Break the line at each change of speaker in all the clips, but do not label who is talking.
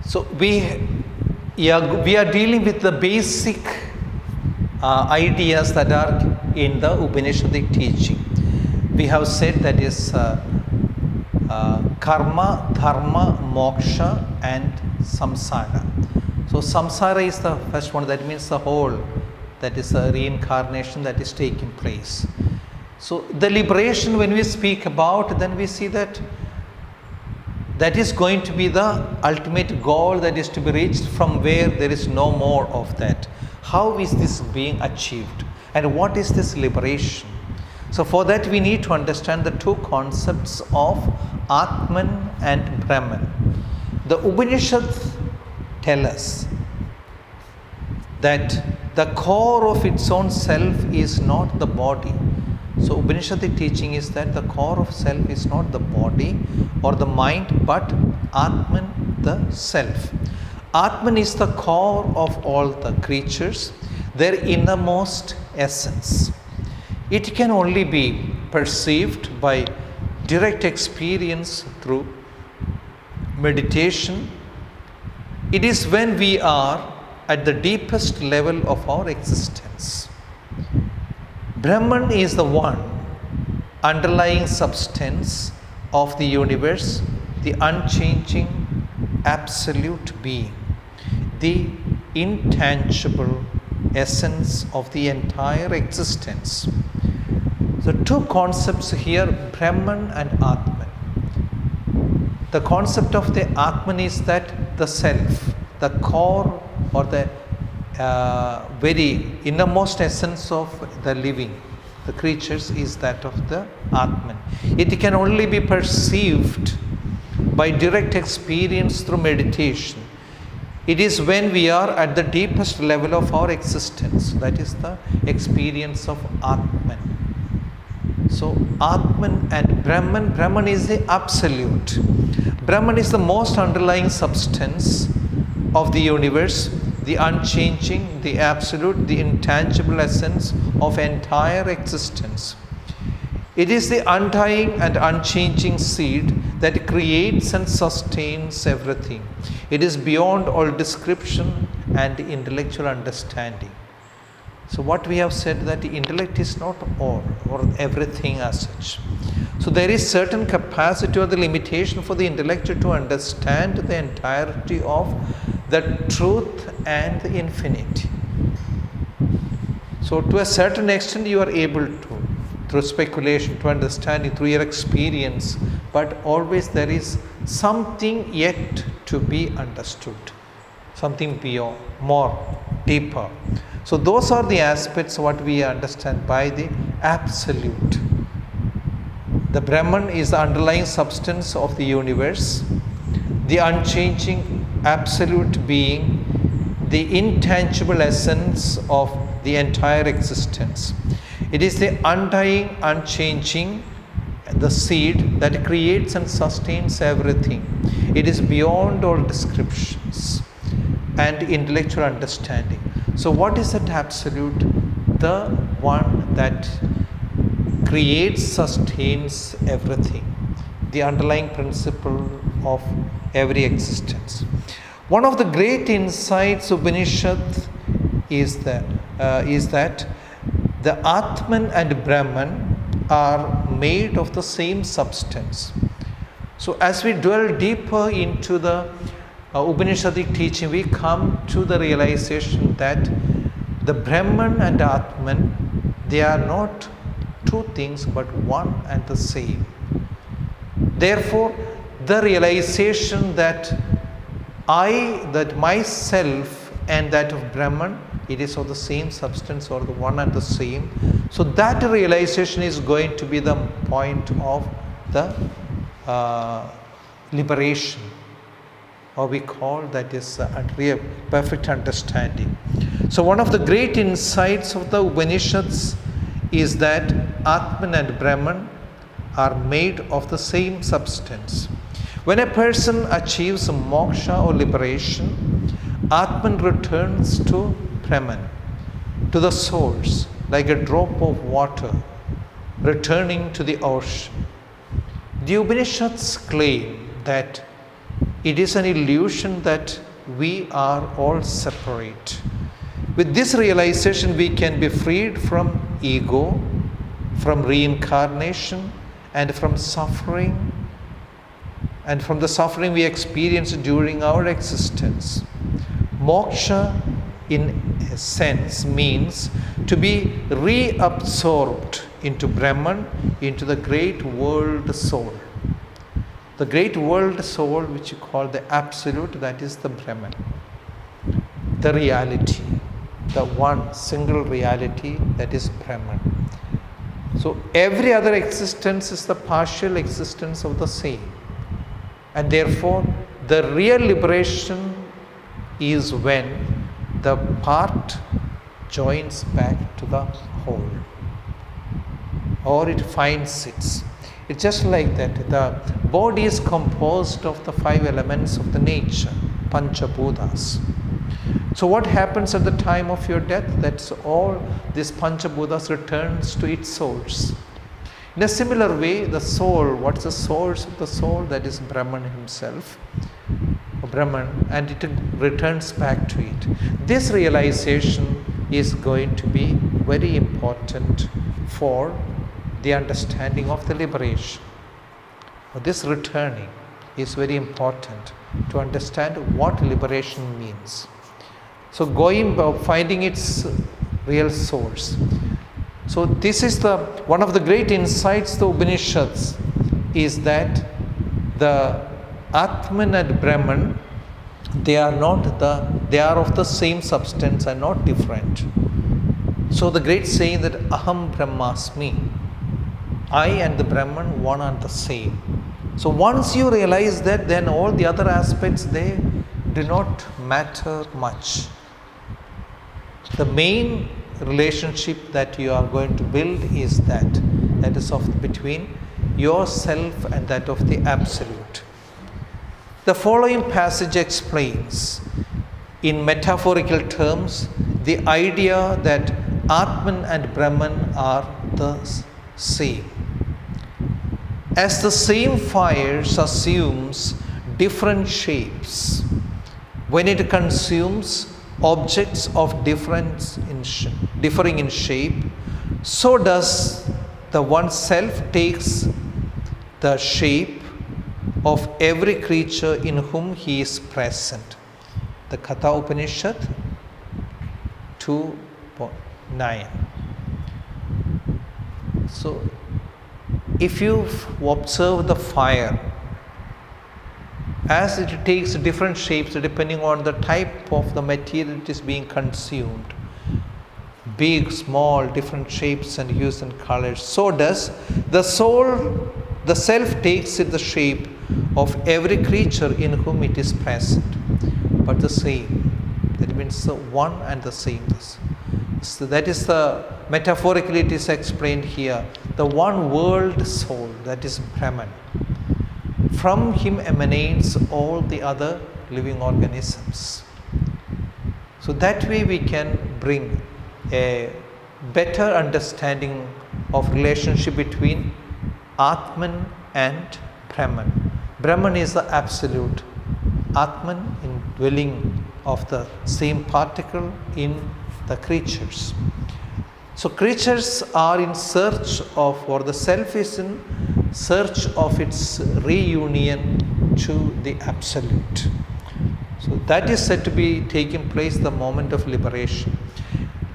So we are dealing with the basic ideas that are in the Upanishadic teaching. We have said that is karma, dharma, moksha and samsara. So samsara is the first one, that means the whole, that is a reincarnation that is taking place. So the liberation, when we speak about, then we see that that is going to be the ultimate goal that is to be reached, from where there is no more of that. How is this being achieved and what is this liberation? So for that we need to understand the two concepts of Atman and Brahman. The Upanishads tell us that the core of its own self is not the body. So Upanishadic teaching is that the core of self is not the body or the mind, but Atman, the self. Atman is the core of all the creatures, their innermost essence. It can only be perceived by direct experience through meditation. It is when we are at the deepest level of our existence. Brahman is the one underlying substance of the universe, the unchanging absolute being, the intangible essence of the entire existence. So two concepts here, Brahman and Atman. The concept of the Atman is that the self, the core or the very innermost essence of the living, the creatures, is that of the Atman. It can only be perceived by direct experience through meditation. It is when we are at the deepest level of our existence, that is the experience of Atman. So Atman and Brahman, Brahman is the absolute. Brahman is the most underlying substance of the universe, the unchanging, the absolute, the intangible essence of entire existence. It is the undying and unchanging seed that creates and sustains everything. It is beyond all description and intellectual understanding. So what we have said, that the intellect is not all or everything as such. So there is certain capacity or the limitation for the intellect to understand the entirety of the truth and the infinity. So to a certain extent you are able to, through speculation, to understand it through your experience, but always there is something yet to be understood, something beyond, more, deeper. So those are the aspects what we understand by the absolute. The Brahman is the underlying substance of the universe, the unchanging absolute being, the intangible essence of the entire existence. It is the undying, unchanging, the seed that creates and sustains everything. It is beyond all descriptions and intellectual understanding. So what is that absolute? The one that creates, sustains everything, the underlying principle of every existence. One of the great insights of Upanishad is that the Atman and Brahman are made of the same substance. So as we dwell deeper into the Upanishadic teaching, we come to the realization that the Brahman and Atman, they are not two things but one and the same. Therefore, the realization that that myself and that of Brahman, it is of the same substance or the one and the same. So that realization is going to be the point of the liberation, or we call that is real perfect understanding. So one of the great insights of the Upanishads is that Atman and Brahman are made of the same substance. When a person achieves moksha or liberation, Atman returns to Brahman, to the source, like a drop of water returning to the ocean. The Upanishads claim that It is an illusion that we are all separate. With this realization, we can be freed from ego, from reincarnation, and from suffering, and from the suffering we experience during our existence. Moksha, in a sense, means to be reabsorbed into Brahman, into the great world soul. The great world soul, which you call the absolute, that is the Brahman, the reality, the one single reality, that is Brahman. So every other existence is the partial existence of the same, and therefore the real liberation is when the part joins back to the whole, or it finds its. It's just like that. The body is composed of the 5 elements of the nature, Panchabhutas. So what happens at the time of your death? That's all this Panchabhutas returns to its source. In a similar way, the soul, what's the source of the soul? That is Brahman himself, Brahman, and it returns back to it. This realization is going to be very important for the understanding of the liberation. This returning is very important to understand what liberation means. So finding its real source. So this is one of the great insights of the Upanishads, is that the Atman and Brahman, they are of the same substance and not different. So the great saying that Aham Brahmasmi, I and the Brahman, one and the same. So once you realize that, then all the other aspects, they do not matter much. The main relationship that you are going to build is that is between yourself and that of the Absolute. The following passage explains, in metaphorical terms, the idea that Atman and Brahman are the same. As the same fire assumes different shapes when it consumes objects of differing in shape, so does the one self takes the shape of every creature in whom he is present. The Katha Upanishad 2:9. So if you observe the fire, as it takes different shapes depending on the type of the material it is being consumed, big, small, different shapes and hues and colors, so does the soul, the self takes the shape of every creature in whom it is present, but the same. That means the one and the same. So that is metaphorically it is explained here, the one world soul, that is Brahman. From him emanates all the other living organisms. So that way we can bring a better understanding of relationship between Atman and Brahman. Brahman is the absolute. Atman in dwelling of the same particle in the creatures. So creatures are in search of, or the self is in search of its reunion to the Absolute. So that is said to be taking place the moment of liberation.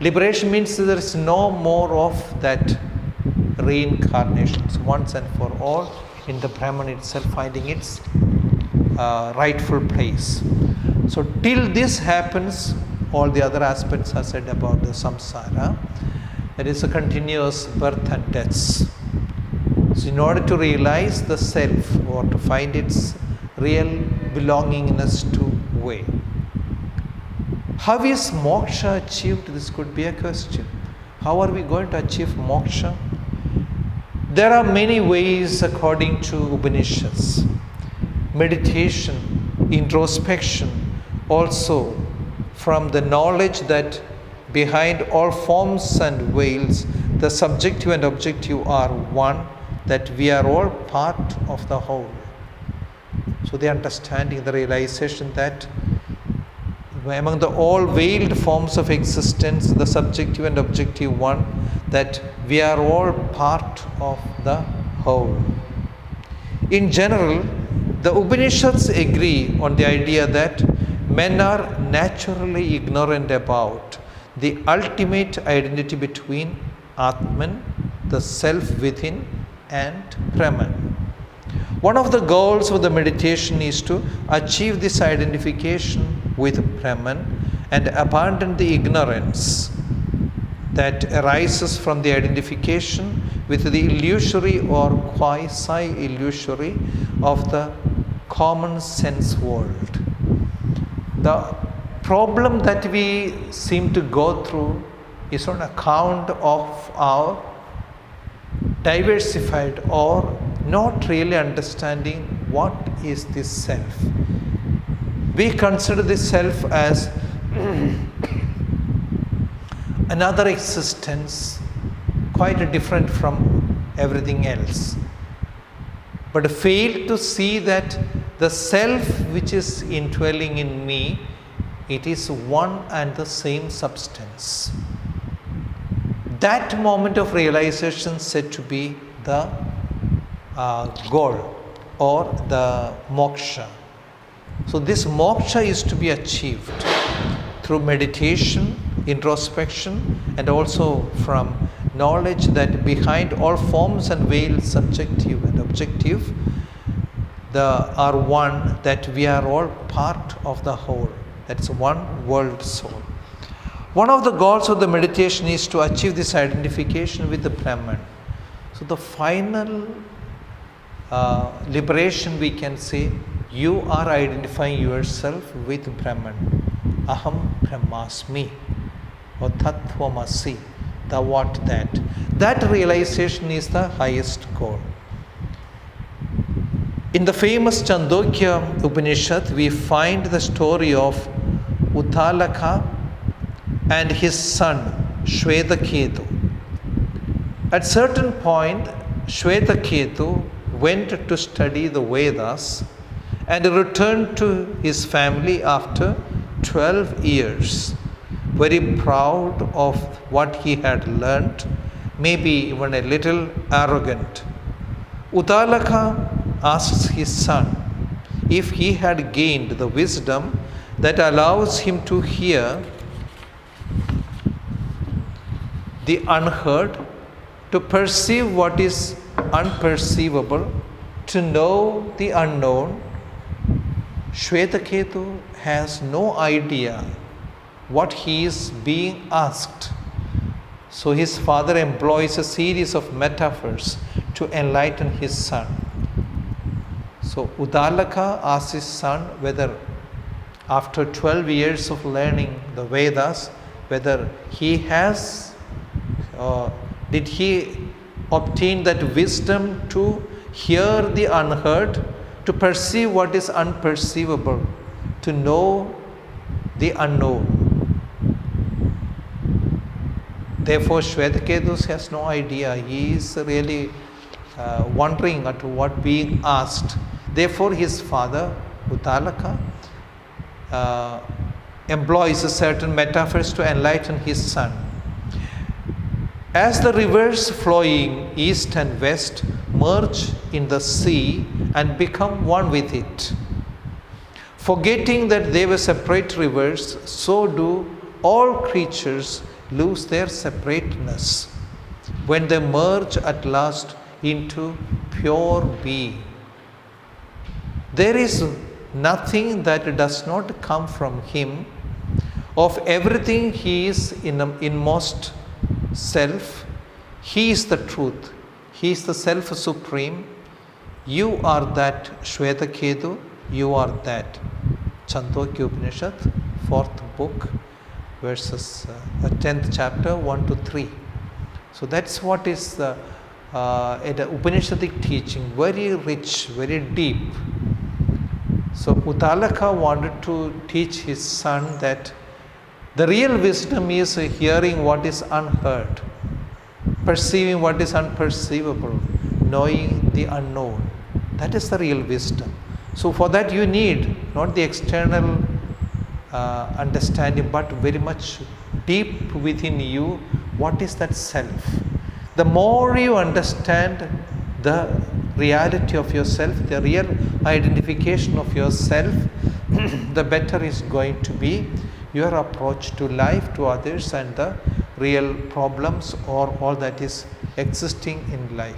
Liberation means there is no more of that reincarnations, once and for all in the Brahman itself finding its rightful place. So till this happens, all the other aspects are said about the samsara. It is a continuous birth and deaths. So in order to realize the self or to find its real belongingness to way. How is moksha achieved? This could be a question. How are we going to achieve moksha? There are many ways according to Upanishads. Meditation, introspection, also from the knowledge that behind all forms and veils, the subjective and objective are one, that we are all part of the whole. So So the understanding, the realization that among the all veiled forms of existence, the subjective and objective one, that we are all part of the whole. In general, the Upanishads agree on the idea that men are naturally ignorant about the ultimate identity between Atman, the self within, and Brahman. One of the goals of the meditation is to achieve this identification with Brahman and abandon the ignorance that arises from the identification with the illusory or quasi-illusory of the common sense world. The problem that we seem to go through is on account of our diversified or not really understanding what is this self. We consider this self as another existence quite different from everything else, but fail to see that the self which is indwelling in me, it is one and the same substance. That moment of realization said to be the goal or the moksha. So this moksha is to be achieved through meditation, introspection, and also from knowledge that behind all forms and veils, subjective and objective, are one, that we are all part of the whole. That's one world soul. One of the goals of the meditation is to achieve this identification with the Brahman. So the final liberation, we can say, you are identifying yourself with Brahman. Aham Brahmasmi, or Tattvamasi, the what that. That realization is the highest goal. In the famous Chandogya Upanishad, we find the story of Uttalaka and his son Shvetaketu. At certain point, Shvetaketu went to study the Vedas and returned to his family after 12 years, very proud of what he had learnt, maybe even a little arrogant. Uttalaka asks his son if he had gained the wisdom that allows him to hear the unheard, to perceive what is unperceivable, to know the unknown. Shvetaketu has no idea what he is being asked. So his father employs a series of metaphors to enlighten his son. So Uttalaka asks his son whether after 12 years of learning the Vedas, whether he has did he obtain that wisdom to hear the unheard, to perceive what is unperceivable, to know the unknown. Therefore, Shvetaketu has no idea. He is really wondering at what being asked. Therefore, his father, Uttalaka, employs certain metaphors to enlighten his son. As the rivers flowing east and west merge in the sea and become one with it, forgetting that they were separate rivers, so do all creatures lose their separateness when they merge at last into pure being. There is nothing that does not come from him. Of everything he is inmost self. He is the truth. He is the self supreme. You are that, Shvetaketu. You are that. Chandogya Upanishad, 4th book, verses 10th chapter, 1 to 3. So that's what is the Upanishadic teaching. Very rich, very deep. So Uttalaka wanted to teach his son that the real wisdom is hearing what is unheard, perceiving what is unperceivable, knowing the unknown. That is the real wisdom. So for that you need not the external understanding, but very much deep within you, what is that self. The more you understand the reality of yourself, the real identification of yourself, the better is going to be your approach to life, to others, and the real problems or all that is existing in life.